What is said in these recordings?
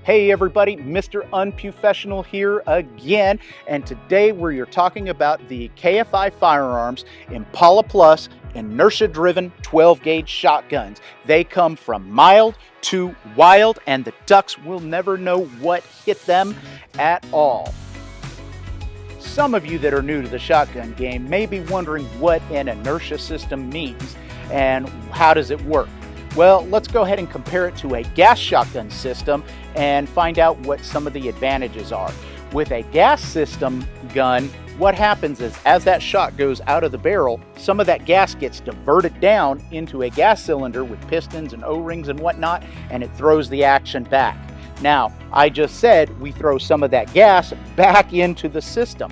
Hey everybody, Mr. Unprofessional here again, and today we're talking about the KFI Firearms Impala Plus inertia-driven 12-gauge shotguns. They come from mild to wild, and the ducks will never know what hit them at all. Some of you that are new to the shotgun game may be wondering what an inertia system means and how does it work. Well, let's go ahead and compare it to a gas shotgun system and find out what some of the advantages are. With a gas system gun, what happens is as that shot goes out of the barrel, some of that gas gets diverted down into a gas cylinder with pistons and O-rings and whatnot, and it throws the action back. Now, I just said we throw some of that gas back into the system.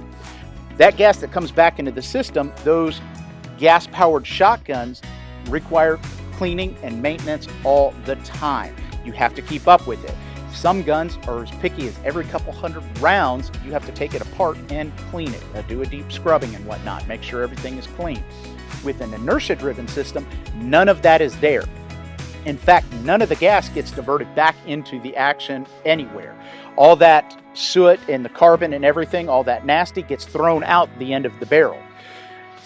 That gas that comes back into the system, those gas-powered shotguns require cleaning and maintenance all the time. You have to keep up with it. Some guns are as picky as every couple hundred rounds, you have to take it apart and clean it, do a deep scrubbing and whatnot, make sure everything is clean. With an inertia-driven system, none of that is there. In fact, none of the gas gets diverted back into the action anywhere. All that soot and the carbon and everything, all that nasty gets thrown out the end of the barrel.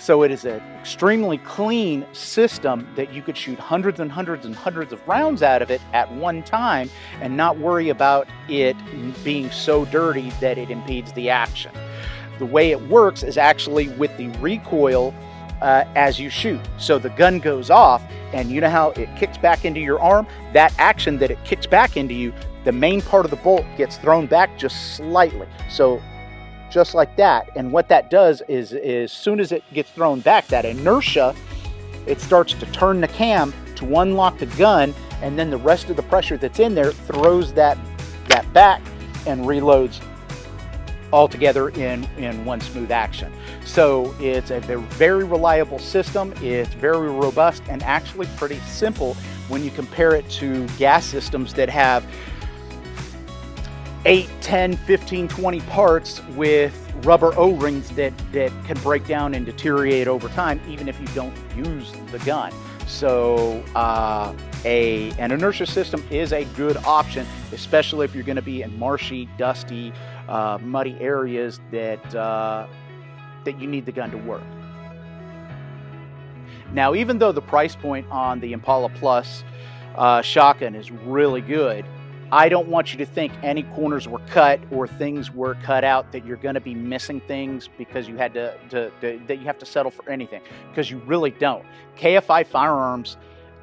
So it is an extremely clean system that you could shoot hundreds and hundreds and hundreds of rounds out of it at one time and not worry about it being so dirty that it impedes the action. The way it works is actually with the recoil as you shoot. So the gun goes off, and you know how it kicks back into your arm? That action that it kicks back into you, the main part of the bolt gets thrown back just slightly. So just like that. And what that does is as soon as it gets thrown back, that inertia, it starts to turn the cam to unlock the gun, and then the rest of the pressure that's in there throws that back and reloads all together in one smooth action. So it's a very reliable system. It's very robust and actually pretty simple when you compare it to gas systems that have 8, 10, 15, 20 parts with rubber O-rings that can break down and deteriorate over time, even if you don't use the gun. So an inertia system is a good option, especially if you're going to be in marshy, dusty, muddy areas that you need the gun to work. Now, even though the price point on the Impala Plus shotgun is really good, I don't want you to think any corners were cut or things were cut out, that you're going to be missing things because you had that you have to settle for anything, because you really don't. KFI Firearms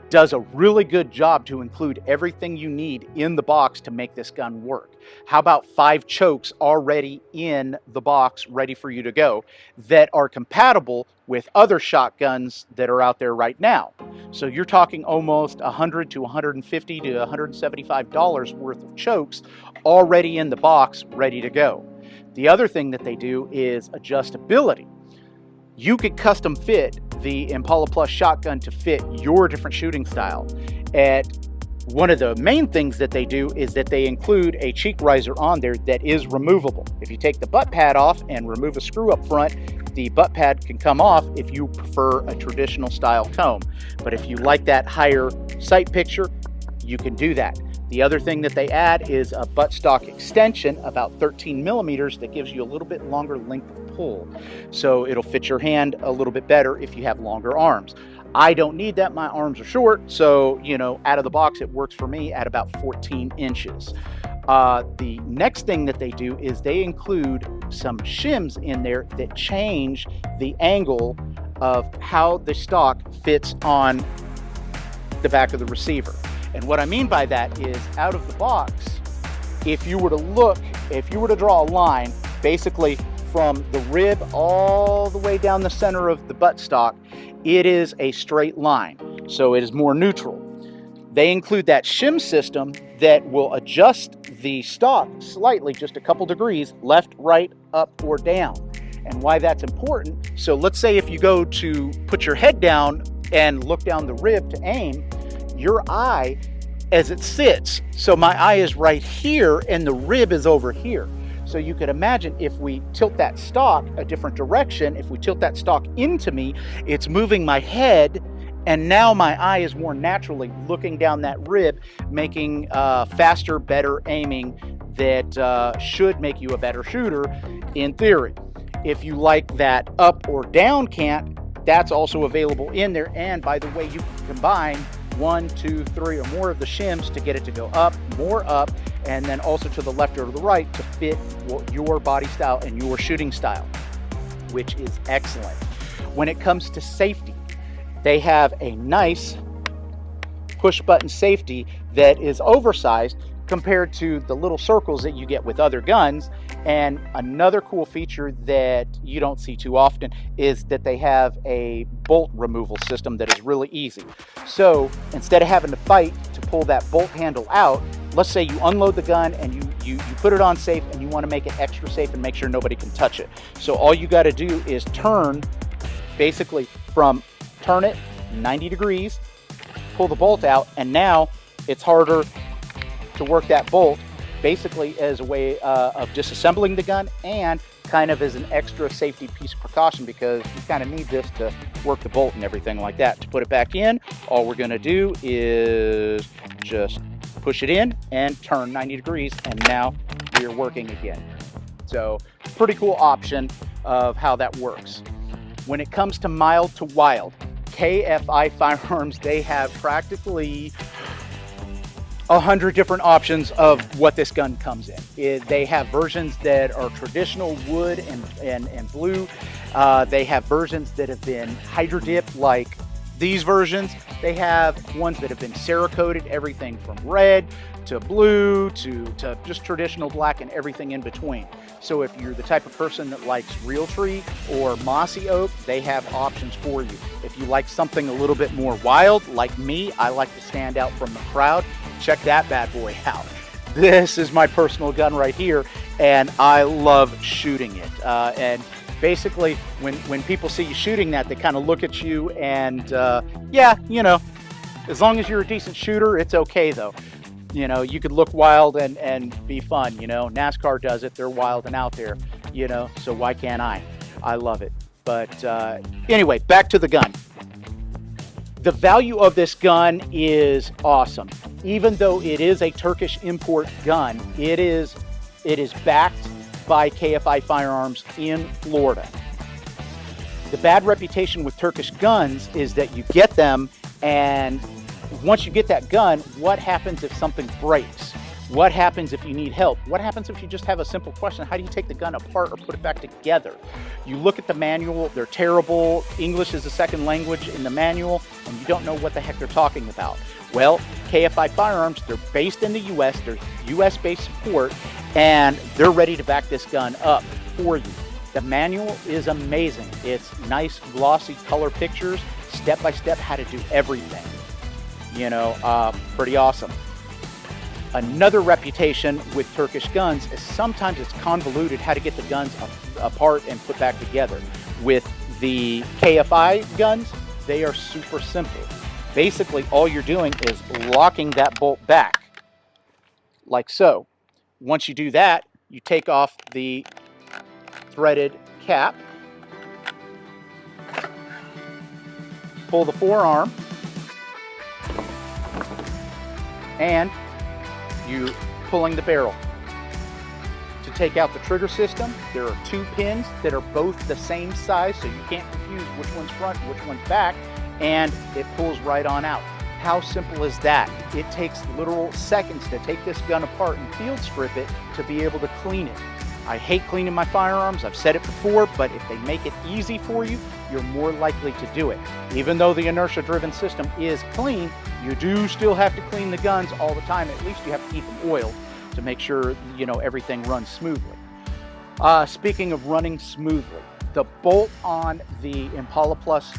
does a really good job to include everything you need in the box to make this gun work. How about 5 chokes already in the box ready for you to go that are compatible with other shotguns that are out there right now? So you're talking almost $100 to $150 to $175 worth of chokes already in the box ready to go. The other thing that they do is adjustability. You could custom fit the Impala Plus shotgun to fit your different shooting style. And one of the main things that they do is that they include a cheek riser on there that is removable. If you take the butt pad off and remove a screw up front, the butt pad can come off if you prefer a traditional style comb. But if you like that higher sight picture, you can do that. The other thing that they add is a buttstock extension, about 13 millimeters, that gives you a little bit longer length of pull. So it'll fit your hand a little bit better if you have longer arms. I don't need that, my arms are short, so out of the box it works for me at about 14 inches. The next thing that they do is they include some shims in there that change the angle of how the stock fits on the back of the receiver. And what I mean by that is, out of the box, if you were to draw a line basically from the rib all the way down the center of the buttstock, it is a straight line, so it is more neutral. They include that shim system that will adjust the stock slightly, just a couple degrees, left, right, up, or down. And why that's important, so let's say if you go to put your head down and look down the rib to aim, your eye as it sits, so my eye is right here and the rib is over here. So you could imagine if we tilt that stock a different direction, if we tilt that stock into me, it's moving my head And now my eye is more naturally looking down that rib, making faster, better aiming that should make you a better shooter in theory. If you like that up or down cant, that's also available in there. And by the way, you can combine 1, 2, 3 or more of the shims to get it to go up, more up, and then also to the left or to the right to fit your body style and your shooting style, which is excellent. When it comes to safety, they have a nice push button safety that is oversized compared to the little circles that you get with other guns. And another cool feature that you don't see too often is that they have a bolt removal system that is really easy. So instead of having to fight to pull that bolt handle out, let's say you unload the gun and you put it on safe and you want to make it extra safe and make sure nobody can touch it. So all you got to do is turn, basically turn it 90 degrees, pull the bolt out, and now it's harder to work that bolt, basically as a way of disassembling the gun and kind of as an extra safety piece of precaution, because you kind of need this to work the bolt and everything like that. To put it back in, all we're going to do is just push it in and turn 90 degrees, and now we are working again. So pretty cool option of how that works. When it comes to mild to wild, KFI Firearms, they have practically 100 different options of what this gun comes in. They have versions that are traditional wood and blue. They have versions that have been hydro dipped, like these versions. They have ones that have been Cerakoted, everything from red to blue to just traditional black and everything in between. So if you're the type of person that likes Realtree or mossy oak, they have options for you. If you like something a little bit more wild, like me, I like to stand out from the crowd, check that bad boy out. This is my personal gun right here, and I love shooting it. And basically, when people see you shooting that, they kind of look at you and, yeah, you know, as long as you're a decent shooter, it's okay though. You know, you could look wild and be fun, you know. NASCAR does it, they're wild and out there, you know, so why can't I? I love it. But anyway, back to the gun. The value of this gun is awesome. Even though it is a Turkish import gun, it is backed by KFI Firearms in Florida. The bad reputation with Turkish guns is that you get them, and once you get that gun, what happens if something breaks? What happens if you need help? What happens if you just have a simple question? How do you take the gun apart or put it back together? You look at the manual, they're terrible. English is a second language in the manual, and you don't know what the heck they're talking about. Well, KFI Firearms, they're based in the US, they're US-based support, and they're ready to back this gun up for you. The manual is amazing. It's nice, glossy color pictures, step-by-step how to do everything. You know, pretty awesome. Another reputation with Turkish guns is sometimes it's convoluted how to get the guns apart and put back together. With the KFI guns, they are super simple. Basically, all you're doing is locking that bolt back, like so. Once you do that, you take off the threaded cap, pull the forearm, and you're pulling the barrel. To take out the trigger system, there are 2 pins that are both the same size, so you can't confuse which one's front, which one's back, and it pulls right on out. How simple is that? It takes literal seconds to take this gun apart and field strip it to be able to clean it. I hate cleaning my firearms, I've said it before, but if they make it easy for you, you're more likely to do it. Even though the inertia-driven system is clean, you do still have to clean the guns all the time. At least you have to keep them oiled to make sure, you know, everything runs smoothly. Speaking of running smoothly, the bolt on the Impala Plus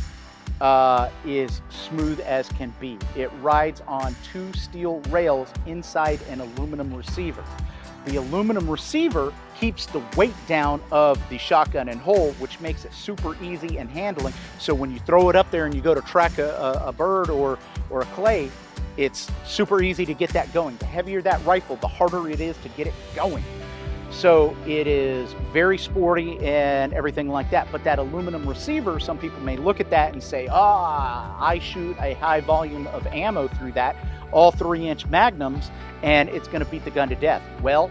is smooth as can be. It rides on 2 steel rails inside an aluminum receiver. The aluminum receiver keeps the weight down of the shotgun and hole, which makes it super easy in handling. So when you throw it up there and you go to track a bird or a clay, it's super easy to get that going. The heavier that rifle, the harder it is to get it going. So it is very sporty and everything like that. But that aluminum receiver, some people may look at that and say, I shoot a high volume of ammo through that, all 3-inch magnums, and it's going to beat the gun to death. Well,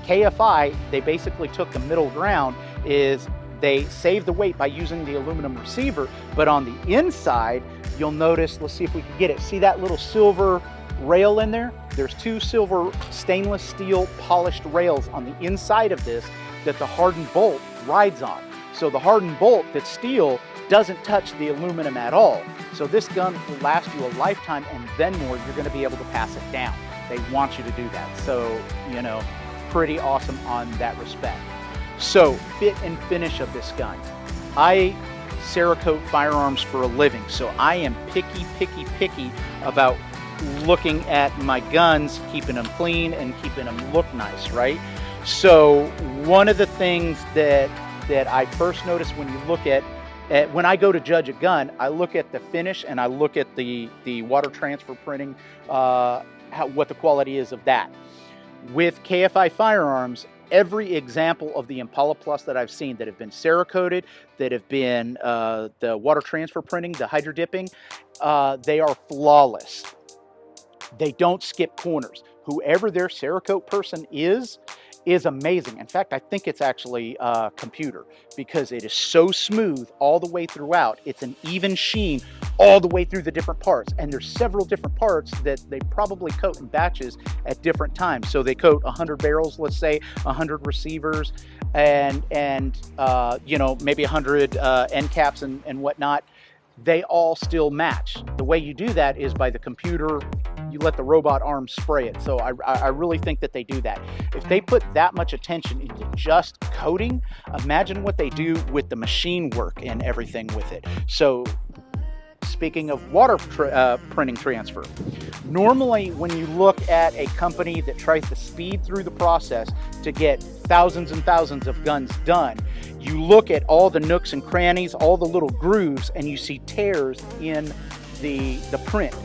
KFI, they basically took the middle ground. Is they save the weight by using the aluminum receiver, but on the inside, you'll notice, let's see if we can get it. See that little silver rail in there? There's 2 silver stainless steel polished rails on the inside of this that the hardened bolt rides on. So the hardened bolt that's steel doesn't touch the aluminum at all. So this gun will last you a lifetime, and then more. You're gonna be able to pass it down. They want you to do that. So, you know, pretty awesome on that respect. So, fit and finish of this gun. I Cerakote firearms for a living, so I am picky about looking at my guns, keeping them clean and keeping them look nice, right? So, one of the things that I first notice when you look at when I go to judge a gun, I look at the finish and I look at the water transfer printing, what the quality is of that. With KFI Firearms, every example of the Impala Plus that I've seen that have been Cerakoted, that have been the water transfer printing, the hydro dipping, they are flawless. They don't skip corners. Whoever their Cerakote person is amazing. In fact, I think it's actually a computer, because it is so smooth all the way throughout. It's an even sheen all the way through the different parts. And there's several different parts that they probably coat in batches at different times. So they coat 100 barrels, let's say 100 receivers, and you know, maybe 100 end caps and whatnot. They all still match. The way you do that is by the computer. You let the robot arm spray it. So I really think that they do that. If they put that much attention into just coating, imagine what they do with the machine work and everything with it. So speaking of water printing transfer, normally when you look at a company that tries to speed through the process to get thousands and thousands of guns done, you look at all the nooks and crannies, all the little grooves, and you see tears in the print.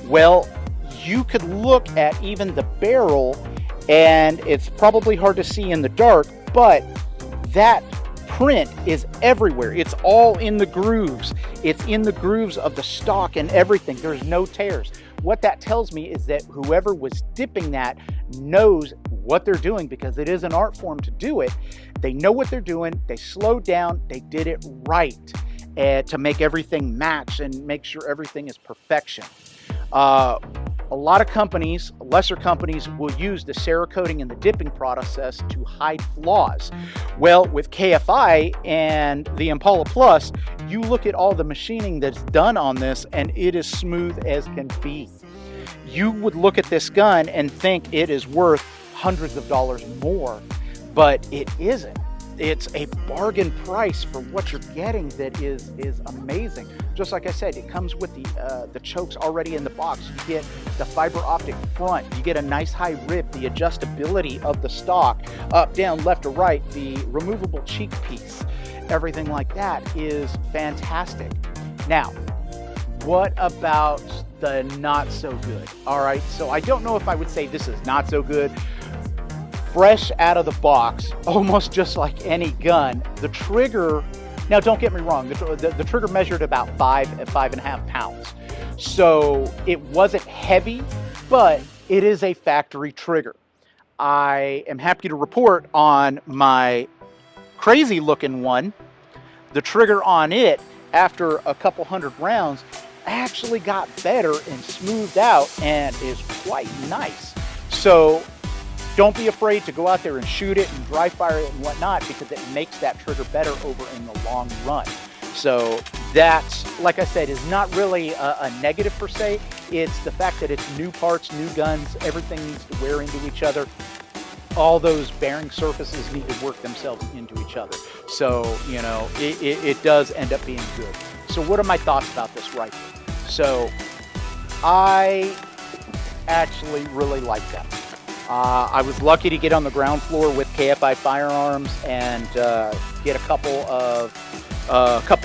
Well, you could look at even the barrel, and it's probably hard to see in the dark, but that print is everywhere. It's all in the grooves. It's in the grooves of the stock and everything. There's no tears. What that tells me is that whoever was dipping that knows what they're doing, because it is an art form to do it. They know what they're doing. They slowed down. They did it right to make everything match and make sure everything is perfection. A lot of companies, lesser companies, will use the Cerakoting and the dipping process to hide flaws. Well, with KFI and the Impala Plus, you look at all the machining that's done on this, and it is smooth as can be. You would look at this gun and think it is worth hundreds of dollars more, but it isn't. It's a bargain price for what you're getting that is amazing. Just like I said, it comes with the chokes already in the box. You get the fiber optic front. You get a nice high rib, the adjustability of the stock, up, down, left, or right, the removable cheek piece. Everything like that is fantastic. Now, what about the not so good? All right, so I don't know if I would say this is not so good. Fresh out of the box, almost just like any gun. The trigger, now don't get me wrong, the trigger measured about 5.5 pounds. So it wasn't heavy, but it is a factory trigger. I am happy to report on my crazy looking one, the trigger on it, after a couple hundred rounds, actually got better and smoothed out and is quite nice. So don't be afraid to go out there and shoot it and dry fire it and whatnot, because it makes that trigger better over in the long run. So that's, like I said, is not really a negative per se. It's the fact that it's new parts, new guns, everything needs to wear into each other. All those bearing surfaces need to work themselves into each other. So, you know, it does end up being good. So what are my thoughts about this rifle? So I actually really like them. I was lucky to get on the ground floor with KFI Firearms and get a couple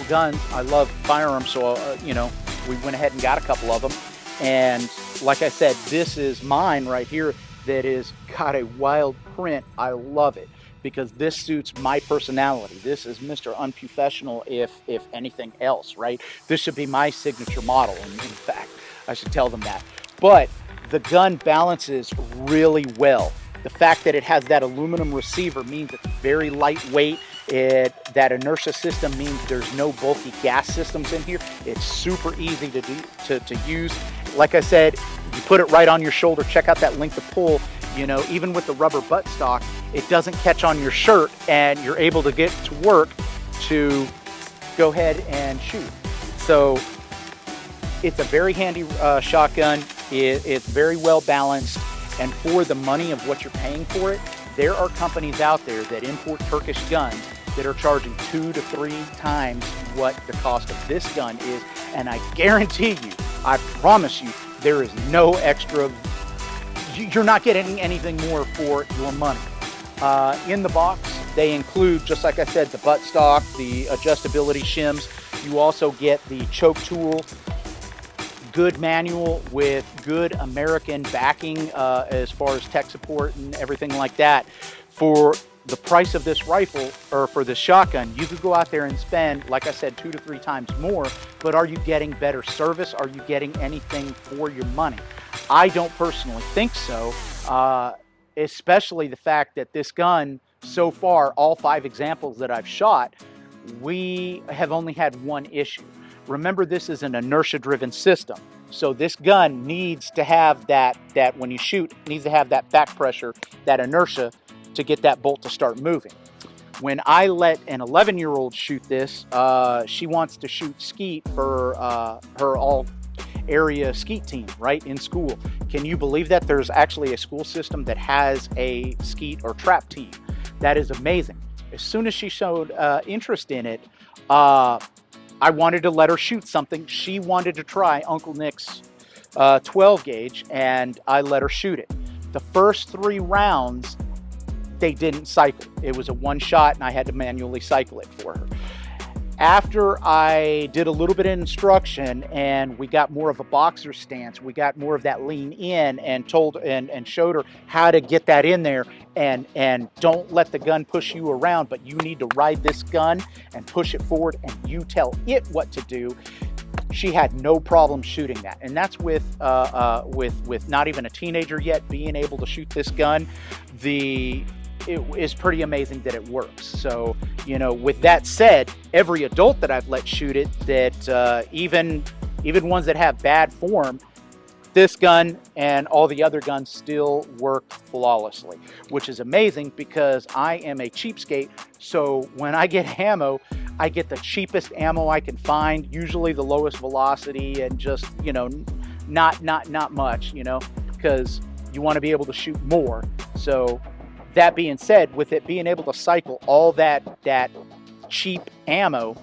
guns. I love firearms, so you know, we went ahead and got a couple of them. And like I said, this is mine right here. that is got a wild print, I love it because this suits my personality. This is Mr. Unprofessional if anything else, right? This should be my signature model, in fact. I should tell them that. But the gun balances really well. The fact that it has that aluminum receiver means it's very lightweight. That inertia system means there's no bulky gas systems in here. It's super easy to use. Like I said, you put it right on your shoulder. Check out that length of pull. You know, even with the rubber buttstock, it doesn't catch on your shirt, and you're able to get to work to go ahead and shoot. So it's a very handy shotgun. It's very well balanced, and for the money of what you're paying for it, there are companies out there that import Turkish guns that are charging 2 to 3 times what the cost of this gun is, and I guarantee you, I promise you, there is no extra. You're not getting anything more for your money. In the box, they include, just like I said, the buttstock, the adjustability shims. You also get the choke tool, good manual with good American backing as far as tech support and everything like that. For the price of this rifle, or for this shotgun, you could go out there and spend, like I said, 2 to 3 times more, but are you getting better service? Are you getting anything for your money? I don't personally think so, especially the fact that this gun, so far, all 5 examples that I've shot, we have only had one issue. Remember, this is an inertia-driven system. So this gun needs to have that when you shoot, needs to have that back pressure, that inertia, to get that bolt to start moving. When I let an 11-year-old shoot this, she wants to shoot skeet for her all-area skeet team, right, in school. Can you believe that there's actually a school system that has a skeet or trap team? That is amazing. As soon as she showed interest in it, I wanted to let her shoot something. She wanted to try Uncle Nick's 12 gauge, and I let her shoot it. The first 3 rounds, they didn't cycle. It was a one shot, and I had to manually cycle it for her. After I did a little bit of instruction and we got more of a boxer stance, we got more of that lean in, and told and showed her how to get that in there, and don't let the gun push you around, but you need to ride this gun and push it forward, and you tell it what to do. She had no problem shooting that, and that's with not even a teenager yet being able to shoot this gun. It is pretty amazing that it works. So, you know, with that said, every adult that I've let shoot it, that even ones that have bad form, this gun and all the other guns still work flawlessly, which is amazing because I am a cheapskate. So when I get ammo, I get the cheapest ammo I can find, usually the lowest velocity, and just, you know, not much, you know, because you want to be able to shoot more. So that being said, with it being able to cycle all that cheap ammo,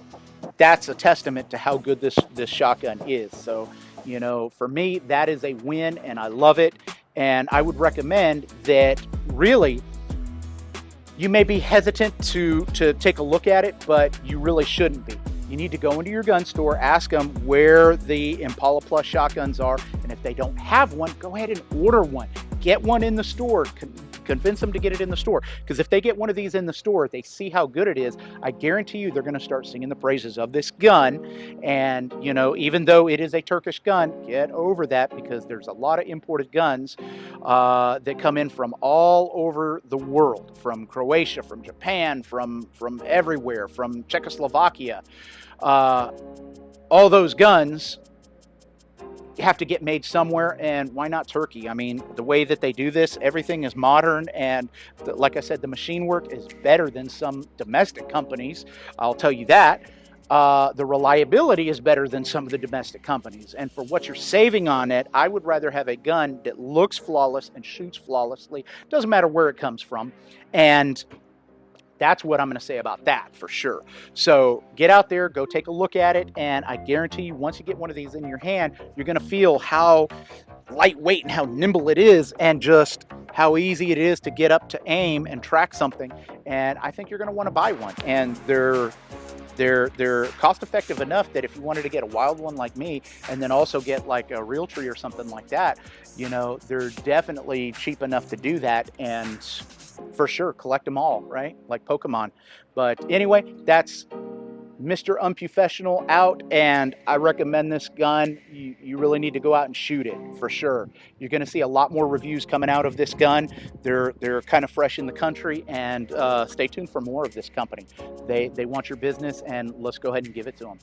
that's a testament to how good this shotgun is. So, you know, for me, that is a win, and I love it. And I would recommend that, really, you may be hesitant to take a look at it, but you really shouldn't be. You need to go into your gun store, ask them where the Impala Plus shotguns are, and if they don't have one, go ahead and order one. Get one in the store. Convince them to get it in the store, because if they get one of these in the store, they see how good it is, I guarantee you they're going to start singing the praises of this gun. And, you know, even though it is a Turkish gun, get over that, because there's a lot of imported guns that come in from all over the world, from Croatia, from Japan, from everywhere, from Czechoslovakia. All those guns have to get made somewhere, and why not Turkey? I mean, the way that they do this, everything is modern, and like I said, the machine work is better than some domestic companies, I'll tell you that. The reliability is better than some of the domestic companies, and for what you're saving on it, I would rather have a gun that looks flawless and shoots flawlessly, doesn't matter where it comes from, and that's what I'm going to say about that for sure. So get out there, go take a look at it, and I guarantee you, once you get one of these in your hand, you're going to feel how lightweight and how nimble it is, and just how easy it is to get up to aim and track something. And I think you're going to want to buy one. And they're They're cost effective enough that if you wanted to get a wild one like me, and then also get like a real tree or something like that, you know, they're definitely cheap enough to do that, and for sure collect them all, right? Like Pokemon. But anyway, that's Mr. Unprofessional out, and I recommend this gun. You really need to go out and shoot it for sure. You're going to see a lot more reviews coming out of this gun. They're kind of fresh in the country, and stay tuned for more of this company. They want your business, and let's go ahead and give it to them.